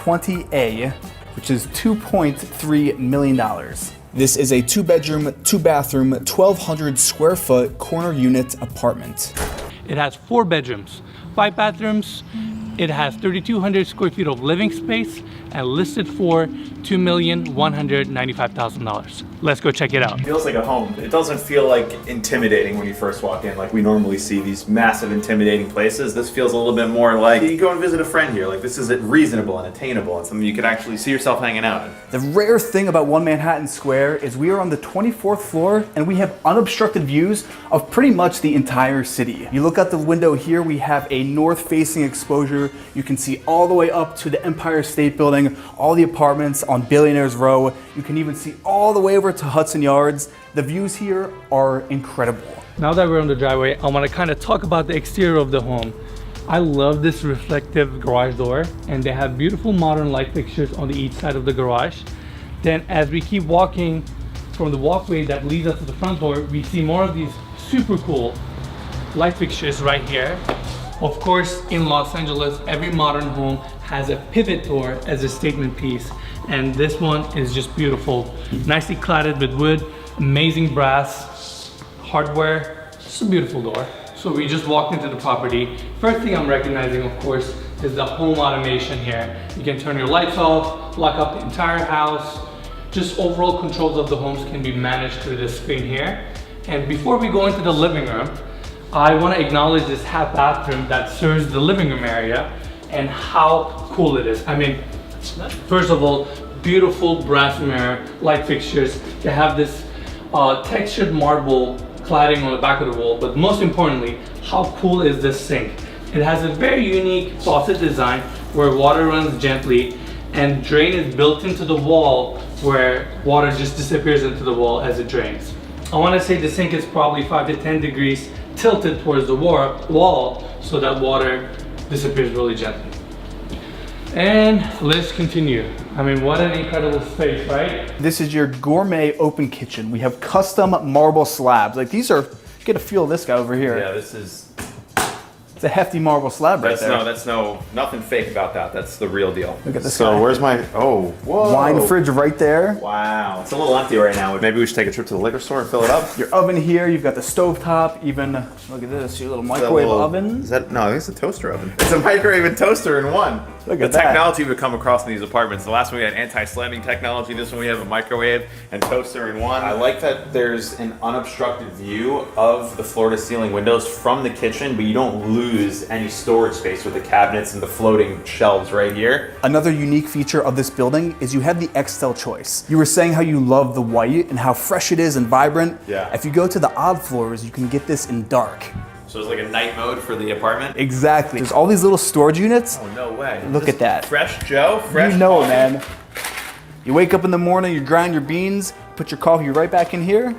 20A, which is $2.3 million. This is a 2-bedroom, 2-bathroom, 1,200 square foot corner unit apartment. It has 4 bedrooms, 5 bathrooms. It has 3,200 square feet of living space and listed for $2,195,000. Let's go check it out. It feels like a home. It doesn't feel like intimidating when you first walk in, like we normally see these massive intimidating places. This feels a little bit more like you go and visit a friend here. Like this is reasonable and attainable and something you could actually see yourself hanging out in. The rare thing about One Manhattan Square is we are on the 24th floor and we have unobstructed views of pretty much the entire city. You look out the window here, we have a north-facing exposure. You can see all the way up to the Empire State Building, all the apartments on Billionaires Row. You can even see all the way over to Hudson Yards. The views here are incredible. Now that we're on the driveway, I want to kind of talk about the exterior of the home. I love this reflective garage door, and they have beautiful modern light fixtures on the each side of the garage. Then as we keep walking from the walkway that leads us to the front door, we see more of these super cool light fixtures right here. Of course, in Los Angeles, every modern home has a pivot door as a statement piece, and this one is just beautiful. Nicely cladded with wood, amazing brass, hardware, just a beautiful door. So we just walked into the property. First thing I'm recognizing, of course, is the home automation here. You can turn your lights off, lock up the entire house. Just overall controls of the homes can be managed through this screen here. And before we go into the living room, I want to acknowledge this half bathroom that serves the living room area and how cool it is. I mean, first of all, beautiful brass mirror light fixtures. They have this textured marble cladding on the back of the wall, but most importantly, how cool is this sink? It has a very unique faucet design where water runs gently and drain is built into the wall where water just disappears into the wall as it drains. I want to say the sink is probably 5 to 10 degrees tilted towards the wall so that water disappears really gently. And let's continue. I mean, what an incredible space, right? This is your gourmet open kitchen. We have custom marble slabs. Like these are, get a feel of this guy over here. Yeah, this is... It's a hefty marble slab right there. Nothing fake about that. That's the real deal. Look at this So guy. where's my, oh, whoa. Wine fridge right there. Wow, it's a little empty right now. Maybe we should take a trip to the liquor store and fill it up. Your oven here, you've got the stovetop, even, look at this, your little microwave oven. Is that, no, I think it's a toaster oven. It's a microwave and toaster in one. Look the at that. technology we've come across in these apartments. The last one we had anti-slamming technology. This one we have a microwave and toaster in one. I like that there's an unobstructed view of the floor-to-ceiling windows from the kitchen, but you don't lose any storage space with the cabinets and the floating shelves right here. Another unique feature of this building is you have the Excel choice. You were saying how you love the white and how fresh it is and vibrant. Yeah. If you go to the odd floors, you can get this in dark. So it's like a night mode for the apartment? Exactly. There's all these little storage units. Oh, no way. Look at that. Fresh Joe? Fresh You know it, coffee? man. You wake up in the morning, you grind your beans, put your coffee right back in here.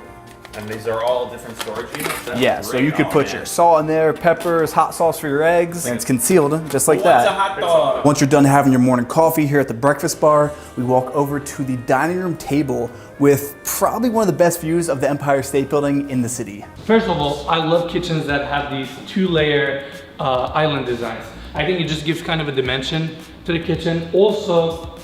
And these are all different storage units? That's Yeah, so great. you could Oh, put man. your salt in there, peppers, hot sauce for your eggs, and it's concealed just like What's a that. hot dog? Once you're done having your morning coffee here at the breakfast bar, we walk over to the dining room table with probably one of the best views of the Empire State Building in the city. First of all, I love kitchens that have these 2-layer island designs. I think it just gives kind of a dimension to the kitchen. Also,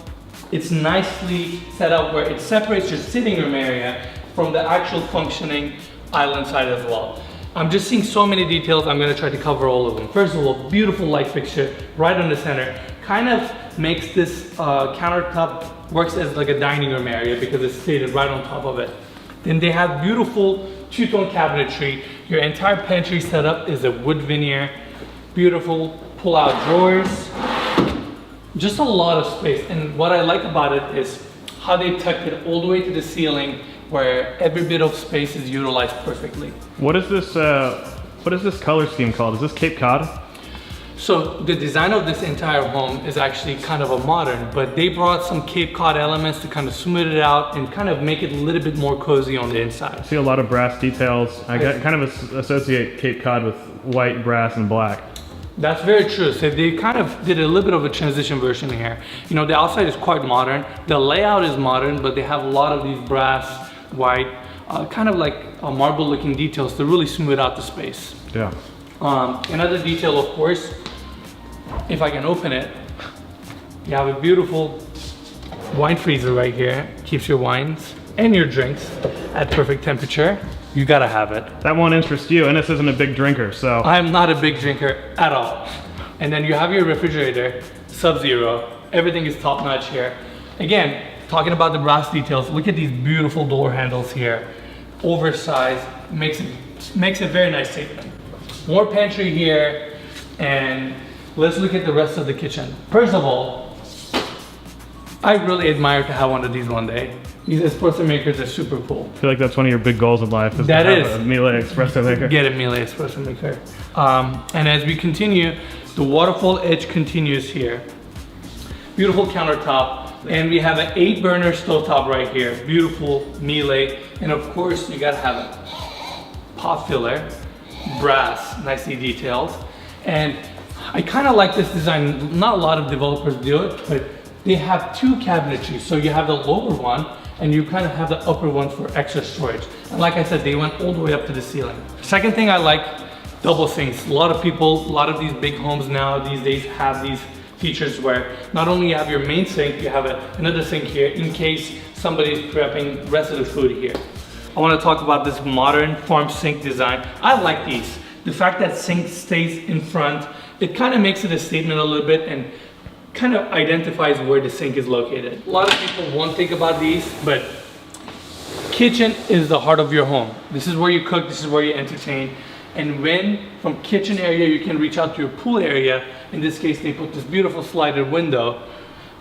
it's nicely set up where it separates your sitting room area from the actual functioning island side as well. I'm just seeing so many details. I'm gonna try to cover all of them. First of all, beautiful light fixture right on the center. Kind of makes this countertop works as like a dining room area because it's stated right on top of it. Then they have beautiful two-tone cabinetry. Your entire pantry setup is a wood veneer. Beautiful pull-out drawers. Just a lot of space. And what I like about it is how they tucked it all the way to the ceiling where every bit of space is utilized perfectly. What is this color scheme called? Is this Cape Cod? So the design of this entire home is actually kind of a modern, but they brought some Cape Cod elements to kind of smooth it out and kind of make it a little bit more cozy on the inside. I see a lot of brass details. I kind of associate Cape Cod with white, brass, and black. That's very true. So they kind of did a little bit of a transition version here. You know, the outside is quite modern. The layout is modern, but they have a lot of these brass, white, kind of like marble looking details to really smooth out the space. Yeah. Another detail, of course, if I can open it, You have a beautiful wine freezer right here. Keeps your wines and your drinks at perfect temperature. You gotta have it. That won't interest you. Enes isn't a big drinker, so. I'm not a big drinker at all. And then you have your refrigerator, Sub-Zero. Everything is top notch here. Again, talking about the brass details, look at these beautiful door handles here. Oversized, makes a very nice statement. More pantry here, and let's look at the rest of the kitchen. First of all, I really admire to have one of these one day. These espresso makers are super cool. I feel like that's one of your big goals in life, is That to have is. a Miele espresso maker. Get a Miele espresso maker. And as we continue, the waterfall edge continues here. Beautiful countertop. And we have an 8-burner stovetop right here. Beautiful Miele. And of course, you gotta have a pot filler, brass, nicely detailed. And I kind of like this design. Not a lot of developers do it, but they have 2 cabinetries. So you have the lower one, and you kind of have the upper one for extra storage. And like I said, they went all the way up to the ceiling. Second thing I like, double sinks. A lot of people, a lot of these big homes now these days have these features where not only you have your main sink, you have another sink here in case somebody's prepping rest of the food here. I want to talk about this modern farm sink design. I like these. The fact that sink stays in front, it kind of makes it a statement a little bit and kind of identifies where the sink is located. A lot of people won't think about these, but kitchen is the heart of your home. This is where you cook, this is where you entertain. And when from kitchen area you can reach out to your pool area, in this case they put this beautiful slided window.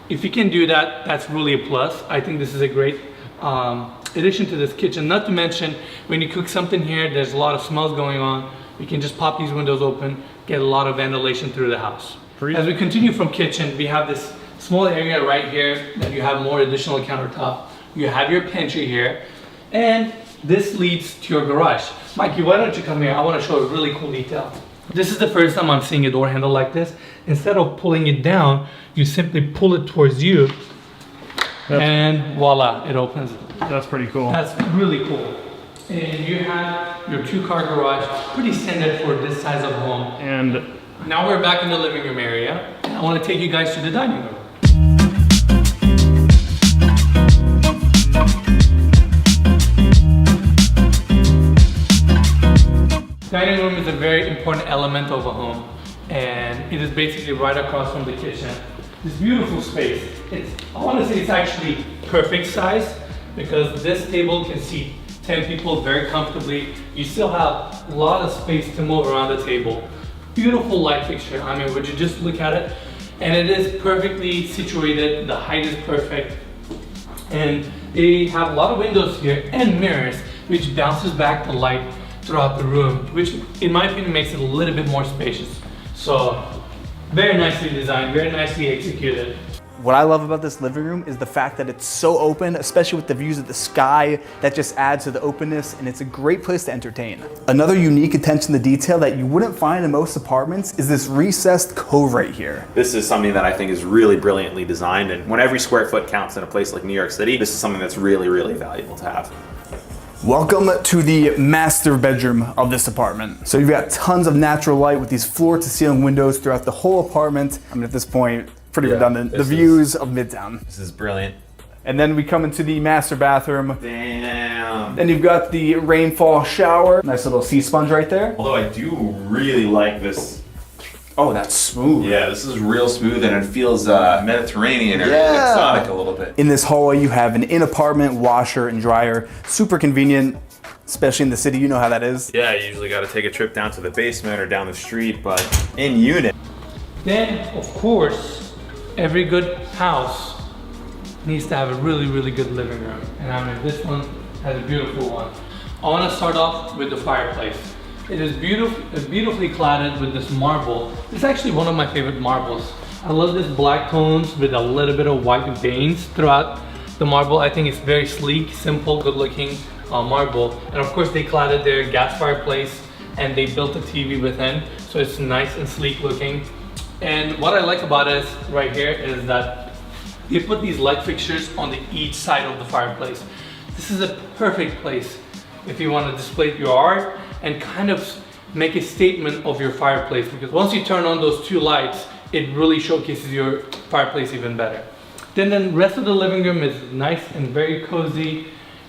If you can do that, that's really a plus. I think this is a great addition to this kitchen. Not to mention, when you cook something here, there's a lot of smells going on. You can just pop these windows open, get a lot of ventilation through the house. As we continue from kitchen, we have this small area right here that you have more additional countertop. You have your pantry here, and this leads to your garage. Mikey, why don't you come here? I want to show a really cool detail. This is the first time I'm seeing a door handle like this. Instead of pulling it down, you simply pull it towards you, and voila, it opens. That's pretty cool. That's really cool. And you have your 2-car garage, pretty standard for this size of home. And Now we're back in the living room area, and I want to take you guys to the dining room. Dining room is a very important element of a home, and it is basically right across from the kitchen. This beautiful space. I want to say it's actually perfect size because this table can seat 10 people very comfortably. You still have a lot of space to move around the table. Beautiful light fixture. I mean, would you just look at it? And it is perfectly situated. The height is perfect. And they have a lot of windows here and mirrors, which bounces back the light throughout the room, which in my opinion makes it a little bit more spacious. So very nicely designed, very nicely executed. What I love about this living room is the fact that it's so open, especially with the views of the sky. That just adds to the openness, and it's a great place to entertain. Another unique attention to detail that you wouldn't find in most apartments is this recessed cove right here. This is something that I think is really brilliantly designed, and when every square foot counts in a place like New York City, this is something that's really, really valuable to have. Welcome to the master bedroom of this apartment. So you've got tons of natural light with these floor to ceiling windows throughout the whole apartment. I mean, at this point, pretty redundant. The views of Midtown. This is brilliant. And then we come into the master bathroom. Damn. Then you've got the rainfall shower. Nice little sea sponge right there. Although I do really like this. Oh, that's smooth. Yeah, this is real smooth, and it feels Mediterranean or exotic a little bit. In this hallway, you have an in-apartment washer and dryer. Super convenient, especially in the city. You know how that is. Yeah, you usually got to take a trip down to the basement or down the street, but in unit. Then, of course, every good house needs to have a really, really good living room. And I mean, this one has a beautiful one. I want to start off with the fireplace. It is beautifully cladded with this marble. It's actually one of my favorite marbles. I love this black tones with a little bit of white veins throughout the marble. I think it's very sleek, simple, good looking marble. And of course they cladded their gas fireplace and they built a TV within. So it's nice and sleek looking. And what I like about it right here is that they put these light fixtures on each side of the fireplace. This is a perfect place if you want to display your art and kind of make a statement of your fireplace, because once you turn on those 2 lights, it really showcases your fireplace even better. Then the rest of the living room is nice and very cozy.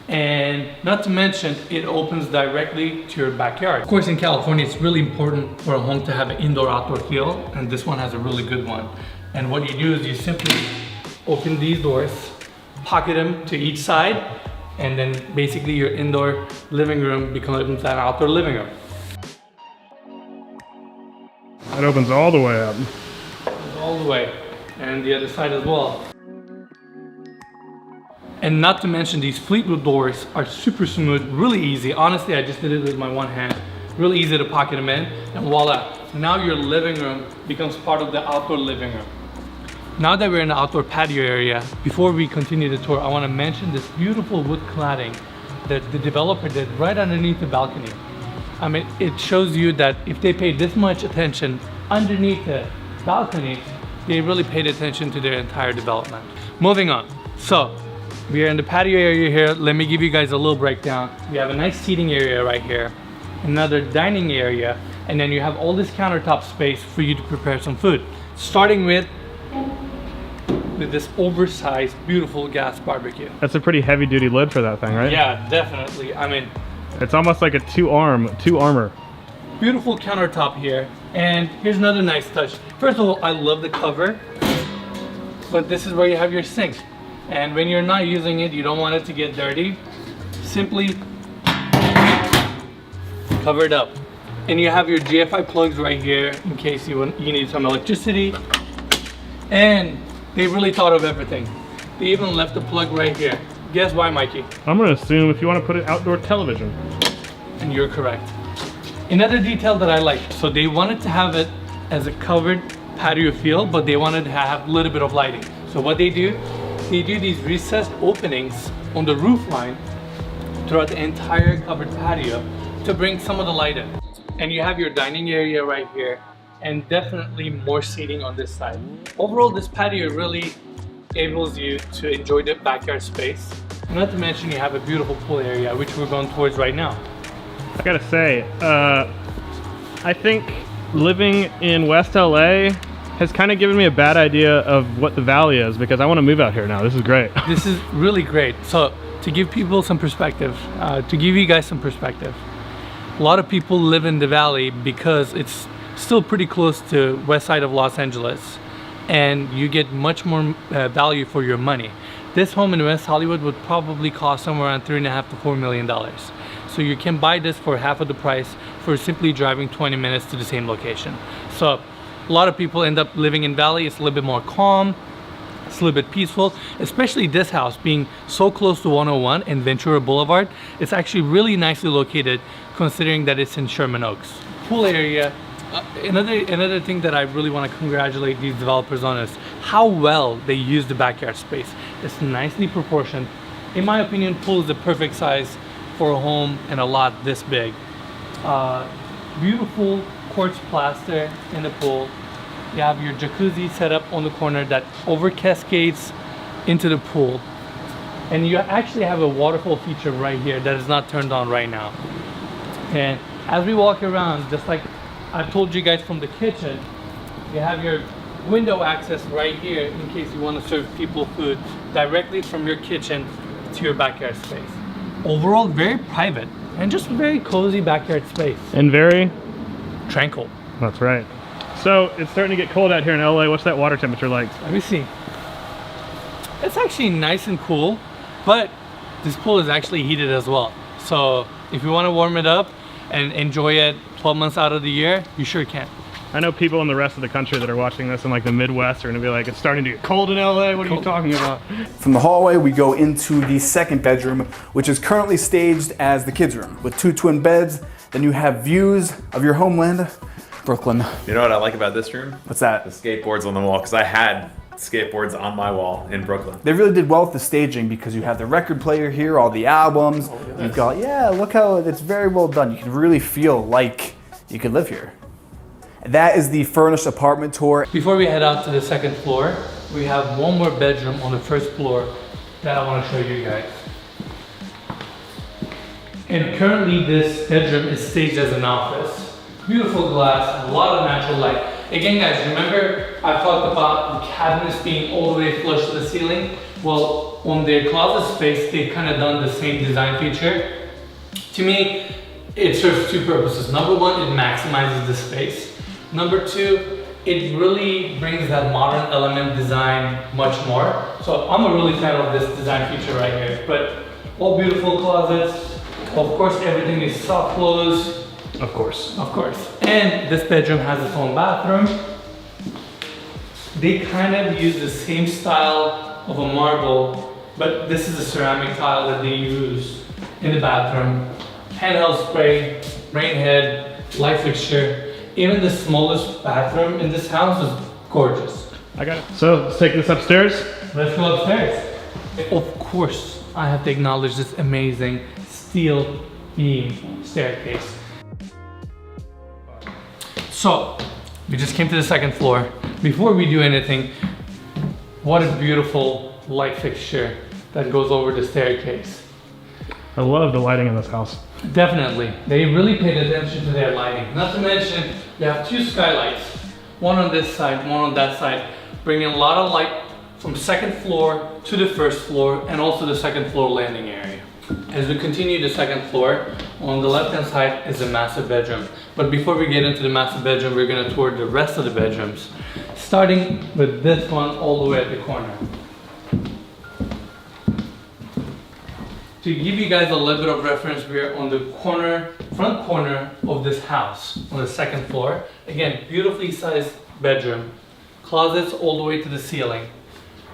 And not to mention, it opens directly to your backyard. Of course, in California, it's really important for a home to have an indoor-outdoor feel, and this one has a really good one. And what you do is you simply open these doors, pocket them to each side, and then basically your indoor living room becomes an outdoor living room. It opens all the way up. All the way, and the other side as well. And not to mention, these Fleetwood doors are super smooth, really easy. Honestly, I just did it with my one hand. Really easy to pocket them in, and voila. Now your living room becomes part of the outdoor living room. Now that we're in the outdoor patio area, before we continue the tour, I want to mention this beautiful wood cladding that the developer did right underneath the balcony. I mean, it shows you that if they paid this much attention underneath the balcony, they really paid attention to their entire development. Moving on. So, we are in the patio area here. Let me give you guys a little breakdown. We have a nice seating area right here, another dining area, and then you have all this countertop space for you to prepare some food. Starting with this oversized, beautiful gas barbecue. That's a pretty heavy duty lid for that thing, right? Yeah, definitely. I mean, it's almost like a two armor. Beautiful countertop here. And here's another nice touch. First of all, I love the cover, but this is where you have your sink. And when you're not using it, you don't want it to get dirty, simply cover it up. And you have your GFI plugs right here in case you need some electricity. And they really thought of everything. They even left the plug right here. Guess why, Mikey? I'm gonna assume if you want to put it outdoor television. And you're correct. Another detail that I like, so they wanted to have it as a covered patio feel, but they wanted to have a little bit of lighting. So what they do these recessed openings on the roof line throughout the entire covered patio to bring some of the light in. And you have your dining area right here, and definitely more seating on this side. Overall, this patio really enables you to enjoy the backyard space. Not to mention you have a beautiful pool area, which we're going towards right now. I gotta say, I think living in West LA has kind of given me a bad idea of what the valley is, because I want to move out here now. This is great. This is really great. So to give people some perspective, to give you guys some perspective, a lot of people live in the valley because it's still pretty close to west side of Los Angeles, and you get much more value for your money. This home in West Hollywood would probably cost somewhere around $3.5 to $4 million. So you can buy this for half of the price for simply driving 20 minutes to the same location. So a lot of people end up living in Valley. It's a little bit more calm, it's a little bit peaceful, especially this house being so close to 101 and Ventura Boulevard. It's actually really nicely located considering that it's in Sherman Oaks. Pool area, another thing that I really want to congratulate these developers on is how well they use the backyard space. It's nicely proportioned. In my opinion, pool is the perfect size for a home and a lot this big. Beautiful quartz plaster in the pool. You have your jacuzzi set up on the corner that over cascades into the pool. And you actually have a waterfall feature right here that is not turned on right now. And as we walk around, just like I've told you guys from the kitchen, you have your window access right here in case you want to serve people food directly from your kitchen to your backyard space. Overall, very private and just very cozy backyard space. And very tranquil. That's right. So it's starting to get cold out here in LA. What's that water temperature like? Let me see. It's actually nice and cool, but this pool is actually heated as well. So if you want to warm it up and enjoy it 12 months out of the year, you sure can. I know people in the rest of the country that are watching this in like the Midwest are gonna be like, it's starting to get cold in LA, what are you talking about? From the hallway, we go into the second bedroom, which is currently staged as the kids' room. With 2 twin beds, then you have views of your homeland, Brooklyn. You know what I like about this room? What's that? The skateboards on the wall, because I had skateboards on my wall in Brooklyn. They really did well with the staging because you have the record player here, all the albums. You've got, yeah, look how it's very well done. You can really feel like you could live here. That is the furnished apartment tour. Before we head out to the second floor, we have one more bedroom on the first floor that I want to show you guys. And currently this bedroom is staged as an office. Beautiful glass, a lot of natural light. Again, guys, remember I've talked about the cabinets being all the way flush to the ceiling? Well, on their closet space, they've kind of done the same design feature. To me, it serves two purposes. Number one, it maximizes the space. Number two, it really brings that modern element design much more. So I'm a really fan of this design feature right here. But all beautiful closets. Of course, everything is soft close. Of course. Of course. And this bedroom has its own bathroom. They kind of use the same style of a marble, but this is a ceramic tile that they use in the bathroom. Handheld spray, rain head, light fixture. Even the smallest bathroom in this house is gorgeous. I got it. So let's take this upstairs. Let's go upstairs. Of course, I have to acknowledge this amazing steel beam staircase. So, we just came to the second floor. Before we do anything, what a beautiful light fixture that goes over the staircase. I love the lighting in this house. Definitely, they really paid attention to their lighting. Not to mention, you have two skylights, one on this side, one on that side, bringing a lot of light from second floor to the first floor and also the second floor landing area. As we continue the second floor, on the left hand side is a master bedroom. But before we get into the master bedroom, we're going to tour the rest of the bedrooms, starting with this one all the way at the corner. To give you guys a little bit of reference, we're on the front corner of this house on the second floor. Again, beautifully sized bedroom, closets all the way to the ceiling.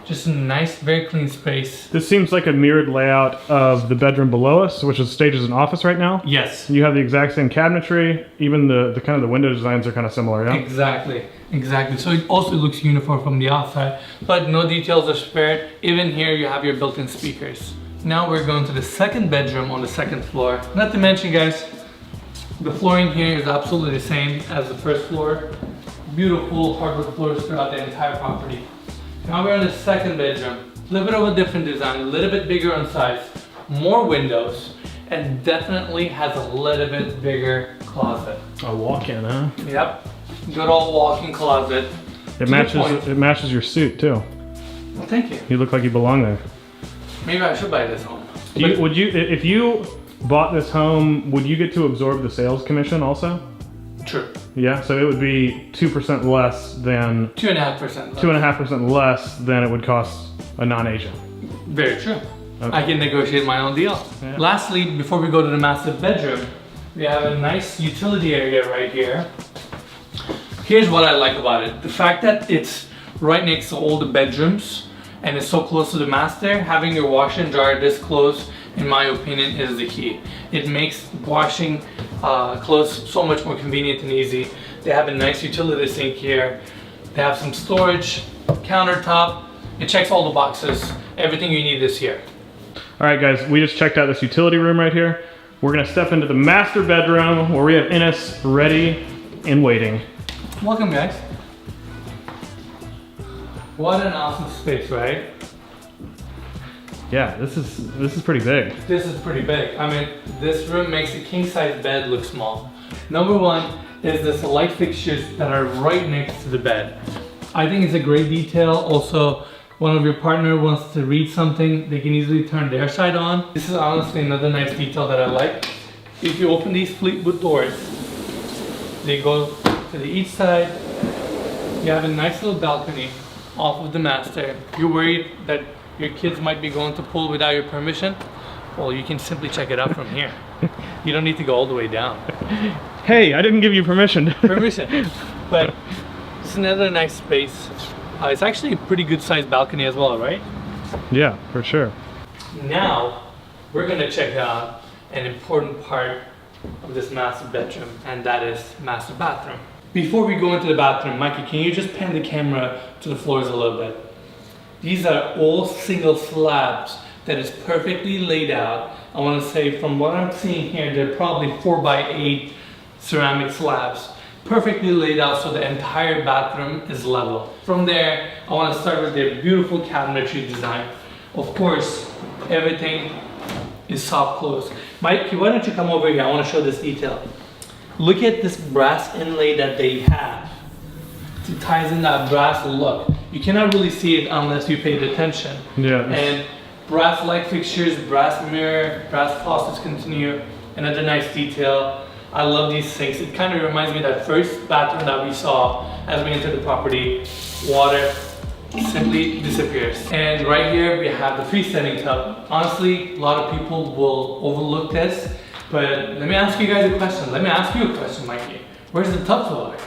Just a nice, very clean space. This seems like a mirrored layout of the bedroom below us, which is staged as an office right now. Yes. You have the exact same cabinetry. Even the kind of the window designs are kind of similar, yeah? Exactly. So it also looks uniform from the outside, but no details are spared. Even here, you have your built-in speakers. Now we're going to the second bedroom on the second floor. Not to mention, guys, the flooring here is absolutely the same as the first floor. Beautiful hardwood floors throughout the entire property. Now we're in the second bedroom. A little bit of a different design, a little bit bigger on size, more windows, and definitely has a little bit bigger closet. A walk-in, huh? Yep, good old walk-in closet. It matches your suit too. Well, thank you. You look like you belong there. Maybe I should buy this home. If you bought this home, would you get to absorb the sales commission also? True. Yeah, so it would be 2% less than 2.5%. 2.5% less than it would cost a non-agent. Very true. Okay. I can negotiate my own deal. Yeah. Lastly, before we go to the master bedroom, we have a nice utility area right here. Here's what I like about it. The fact that it's right next to all the bedrooms and it's so close to the master, having your washer and dryer this close, in my opinion, is the key. It makes washing clothes so much more convenient and easy. They have a nice utility sink here. They have some storage, countertop. It checks all the boxes. Everything you need is here. All right, guys, we just checked out this utility room right here. We're gonna step into the master bedroom where we have Enes ready and waiting. Welcome, guys. What an awesome space, right? Yeah, this is pretty big. This is pretty big. I mean, this room makes a king-size bed look small. Number one is this light fixtures that are right next to the bed. I think it's a great detail. Also, one of your partner wants to read something, they can easily turn their side on. This is honestly another nice detail that I like. If you open these Fleetwood doors, they go to the each side. You have a nice little balcony off of the master. You're worried that your kids might be going to pool without your permission? Well, you can simply check it out from here. You don't need to go all the way down. Hey, I didn't give you permission. But it's another nice space. It's actually a pretty good sized balcony as well, right? Yeah, for sure. Now, we're gonna check out an important part of this master bedroom, and that is master bathroom. Before we go into the bathroom, Mikey, can you just pan the camera to the floors a little bit? These are all single slabs that is perfectly laid out. I want to say from what I'm seeing here, they're probably 4x8 ceramic slabs. Perfectly laid out so the entire bathroom is level. From there, I want to start with their beautiful cabinetry design. Of course, everything is soft close. Mikey, why don't you come over here? I want to show this detail. Look at this brass inlay that they have. It ties in that brass look. You cannot really see it unless you paid attention. Yeah. And brass light fixtures, brass mirror, brass faucets continue, another nice detail. I love these sinks. It kind of reminds me of that first bathroom that we saw as we entered the property. Water simply disappears. And right here we have the freestanding tub. Honestly, a lot of people will overlook this, but let me ask you guys a question. Let me ask you a question, Mikey. Where's the tub filler?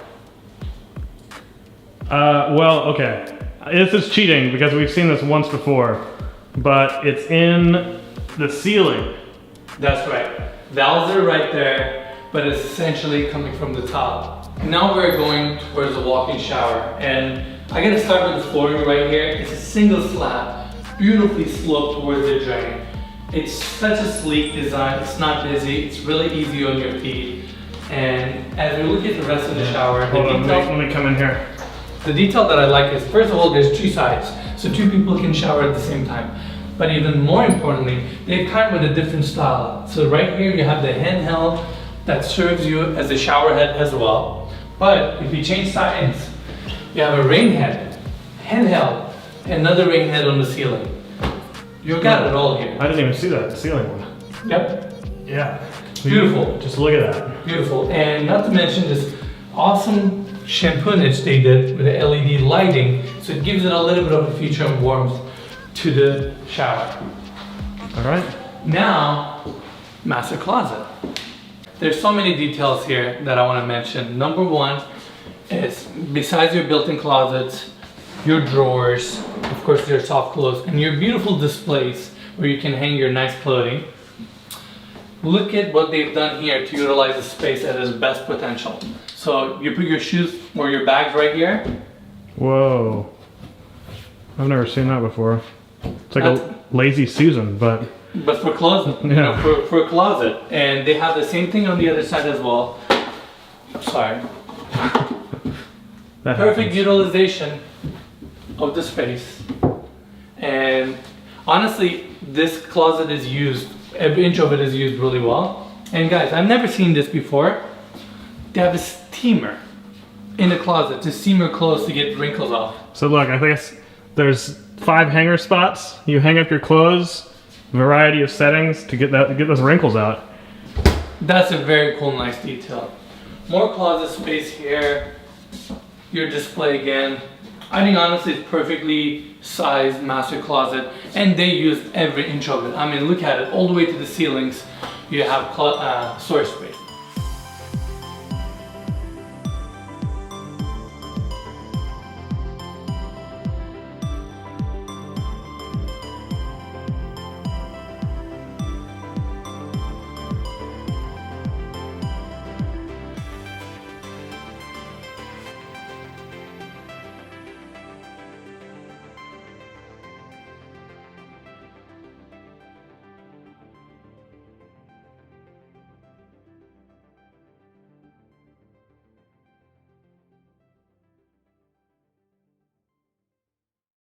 Well, okay. This is cheating because we've seen this once before, but it's in the ceiling. That's right. Valves are right there, but it's essentially coming from the top. Now we're going towards the walk-in shower, and I gotta start with the flooring right here. It's a single slab, beautifully sloped towards the drain. It's such a sleek design. It's not busy. It's really easy on your feet. And as we look at the rest of the shower, Hold on, let me come in here. the detail that I like is, first of all, there's two sides, so two people can shower at the same time. But even more importantly, they've come with a different style. So right here you have the handheld that serves you as a shower head as well. But if you change sides, you have a rain head, handheld, another rain head on the ceiling. You've got it all here. I didn't even see that, the ceiling one. Yep, Yeah. beautiful, Just look at that. beautiful. And not to mention this awesome shampoonage they did with the LED lighting, so it gives it a little bit of a feature of warmth to the shower. All right. Now, master closet. There's so many details here that I want to mention. Number one is, besides your built-in closets, your drawers, of course your soft clothes, and your beautiful displays where you can hang your nice clothing. Look at what they've done here to utilize the space at its best potential. So you put your shoes or your bags right here. Whoa. I've never seen that before. It's like a lazy Susan, but for clothes, you know, for a closet. And they have the same thing on the other side as well. Sorry. that Perfect happens. utilization of the space. And honestly, this closet is used, every inch of it is used really well. And guys, I've never seen this before. They have a steamer in the closet to steam your clothes to get wrinkles off. So look, I think there's 5 hanger spots. You hang up your clothes, variety of settings to get those wrinkles out. That's a very cool, nice detail. More closet space here. Your display again. I think honestly it's perfectly sized master closet, and they used every inch of it. I mean, look at it, all the way to the ceilings. You have storage space.